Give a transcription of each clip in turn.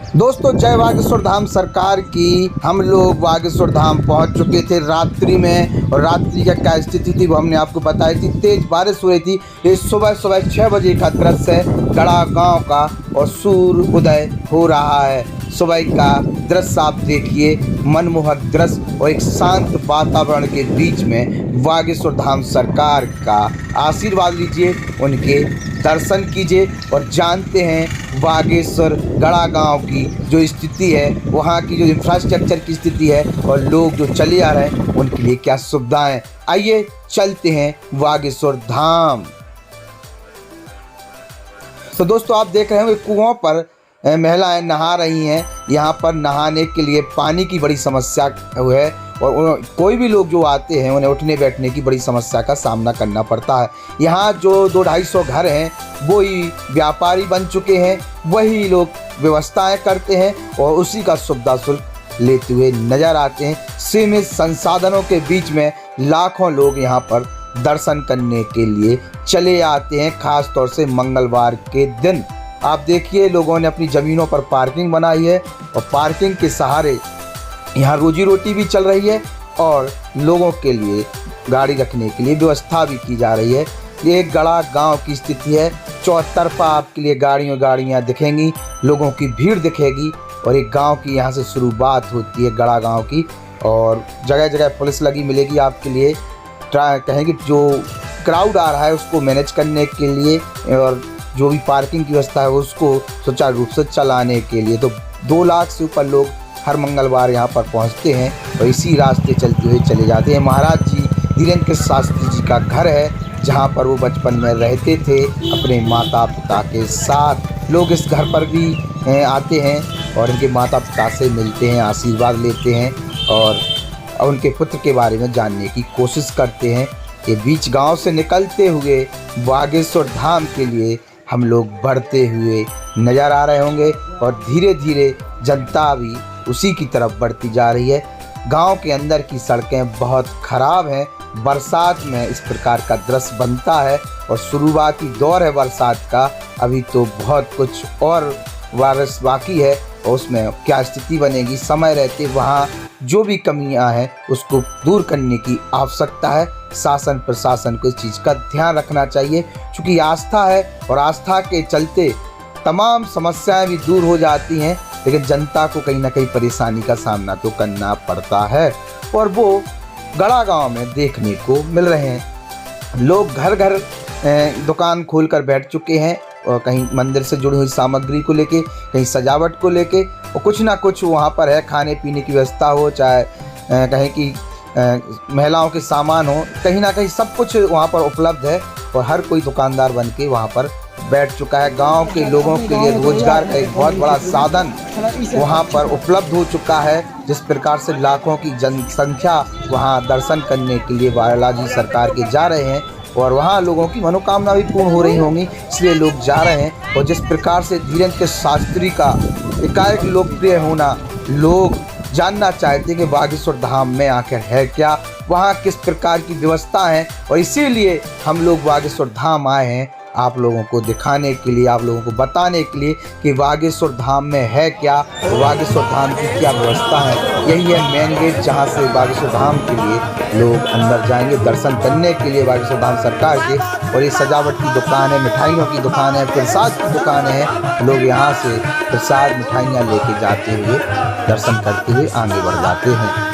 दोस्तों जय बागेश्वर धाम सरकार की। हम लोग बागेश्वर धाम पहुंच चुके थे रात्रि में, और रात्रि का क्या स्थिति थी वो हमने आपको बताई थी। तेज बारिश हो रही थी। ये सुबह सुबह 6 बजे का दृश्य है गड़ा गांव का, और सूर्य उदय हो रहा है। सुबह का दृश्य आप देखिए, मनमोहक दृश्य, और एक शांत वातावरण के बीच में बागेश्वर धाम सरकार का आशीर्वाद लीजिए, उनके दर्शन कीजिए और जानते हैं बागेश्वर गड़ा गांव की जो स्थिति है, वहाँ की जो इंफ्रास्ट्रक्चर की स्थिति है, और लोग जो चले आ रहे हैं उनके लिए क्या सुविधाएं। आइए चलते हैं बागेश्वर धाम। तो दोस्तों आप देख रहे हैं कुओं पर महिलाएं नहा रही हैं। यहाँ पर नहाने के लिए पानी की बड़ी समस्या है, और कोई भी लोग जो आते हैं उन्हें उठने बैठने की बड़ी समस्या का सामना करना पड़ता है। यहाँ जो 200-250 घर हैं वो ही व्यापारी बन चुके हैं, वही लोग व्यवस्थाएं करते हैं और उसी का सुविधा शुल्क लेते हुए नजर आते हैं। सीमित संसाधनों के बीच में लाखों लोग यहाँ पर दर्शन करने के लिए चले आते हैं, खास तौर से मंगलवार के दिन। आप देखिए लोगों ने अपनी ज़मीनों पर पार्किंग बनाई है, और पार्किंग के सहारे यहाँ रोजी रोटी भी चल रही है, और लोगों के लिए गाड़ी रखने के लिए व्यवस्था भी की जा रही है। ये गड़ा गांव की स्थिति है। चौतरफा आपके लिए गाड़ियाँ दिखेंगी, लोगों की भीड़ दिखेगी, और एक गांव की यहाँ से शुरुआत होती है गड़ा गांव की। और जगह जगह पुलिस लगी मिलेगी आपके लिए, कहेंगे जो क्राउड आ रहा है उसको मैनेज करने के लिए, और जो भी पार्किंग की व्यवस्था है उसको सुचारू रूप से चलाने के लिए। तो 2 लाख से ऊपर लोग हर मंगलवार यहाँ पर पहुँचते हैं, और इसी रास्ते चलते हुए चले जाते हैं। महाराज जी धीरेन्द्र शास्त्री जी का घर है, जहाँ पर वो बचपन में रहते थे अपने माता पिता के साथ। लोग इस घर पर भी आते हैं और इनके माता पिता से मिलते हैं, आशीर्वाद लेते हैं, और उनके पुत्र के बारे में जानने की कोशिश करते हैं। ये बीच गांव से निकलते हुए बागेश्वर धाम के लिए हम लोग बढ़ते हुए नज़र आ रहे होंगे, और धीरे धीरे जनता भी उसी की तरफ बढ़ती जा रही है। गांव के अंदर की सड़कें बहुत ख़राब हैं। बरसात में इस प्रकार का दृश्य बनता है, और शुरुआती दौर है बरसात का, अभी तो बहुत कुछ और बारिश बाकी है, और उसमें क्या स्थिति बनेगी समय रहते वहाँ जो भी कमियां हैं उसको दूर करने की आवश्यकता है। शासन प्रशासन को इस चीज़ का ध्यान रखना चाहिए, क्योंकि आस्था है, और आस्था के चलते तमाम समस्याएं भी दूर हो जाती हैं, लेकिन जनता को कहीं ना कहीं परेशानी का सामना तो करना पड़ता है। और वो गड़ा गांव में देखने को मिल रहे हैं। लोग घर घर दुकान खोलकर बैठ चुके हैं, और कहीं मंदिर से जुड़ी हुई सामग्री को लेके, कहीं सजावट को लेके, और कुछ ना कुछ वहाँ पर है। खाने पीने की व्यवस्था हो, चाहे कहीं की महिलाओं के सामान हो, कहीं ना कहीं सब कुछ वहाँ पर उपलब्ध है, और हर कोई दुकानदार बन के वहाँ पर बैठ चुका है। गांव के लोगों के लिए रोजगार का एक बहुत बड़ा साधन वहाँ पर उपलब्ध हो चुका है। जिस प्रकार से लाखों की जनसंख्या वहाँ दर्शन करने के लिए बालाजी सरकार के जा रहे हैं, और वहाँ लोगों की मनोकामना भी पूर्ण हो रही होंगी, इसलिए लोग जा रहे हैं। और जिस प्रकार से धीरेन्द्र शास्त्री का एकाएक लोकप्रिय होना, लोग जानना चाहते हैं कि बागेश्वर धाम में आखिर है क्या, वहाँ किस प्रकार की व्यवस्था है, और इसीलिए हम लोग बागेश्वर धाम आए हैं आप लोगों को दिखाने के लिए, आप लोगों को बताने के लिए कि बागेश्वर धाम में है क्या, बागेश्वर धाम की क्या व्यवस्था है। यही है मेन गेट जहां से बागेश्वर धाम के लिए लोग अंदर जाएंगे दर्शन करने के लिए बागेश्वर धाम सरकार के। और ये सजावट की दुकान है, मिठाइयों की दुकान है, प्रसाद की दुकान है। लोग यहाँ से प्रसाद मिठाइयाँ लेके जाते हुए दर्शन करते हुए आगे बढ़ जाते हैं।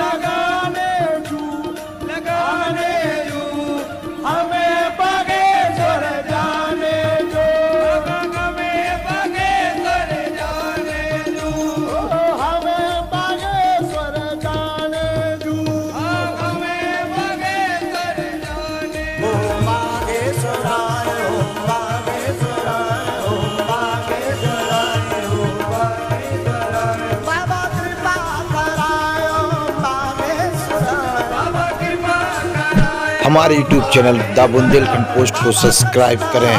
लगाने जू हमें बागेश्वर जाने जो हमें बागेश्वर जाने जो हमें बागेश्वर जाने जो हमें बागेश्वर जाने ओ बागेश्वराय ओ बागेश्वराय ओ बागेश्वराय ओ बागेश्वराय बाबा कृपा कराय ओ बागेश्वराय बाबा कृपा कराय। हमारे YouTube channel the Bundelkhand post को सब्सक्राइब करें